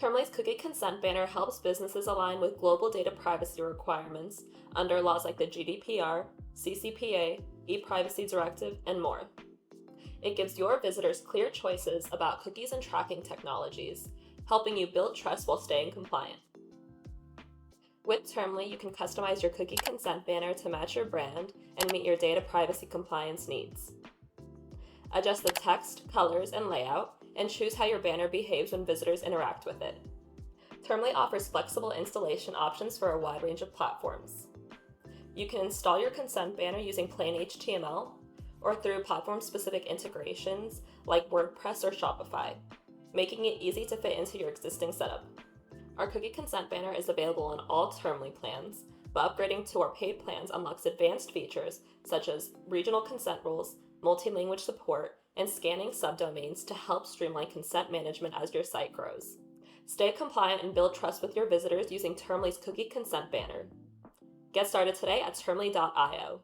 Termly's cookie consent banner helps businesses align with global data privacy requirements under laws like the GDPR, CCPA, ePrivacy Directive, and more. It gives your visitors clear choices about cookies and tracking technologies, helping you build trust while staying compliant. With Termly, you can customize your cookie consent banner to match your brand and meet your data privacy compliance needs. Adjust the text, colors, and layout, and choose how your banner behaves when visitors interact with it. Termly offers flexible installation options for a wide range of platforms. You can install your consent banner using plain HTML or through platform-specific integrations like WordPress or Shopify, making it easy to fit into your existing setup. Our cookie consent banner is available on all Termly plans, but upgrading to our paid plans unlocks advanced features such as regional consent rules, multi-language support, and scanning subdomains to help streamline consent management as your site grows. Stay compliant and build trust with your visitors using Termly's cookie consent banner. Get started today at termly.io.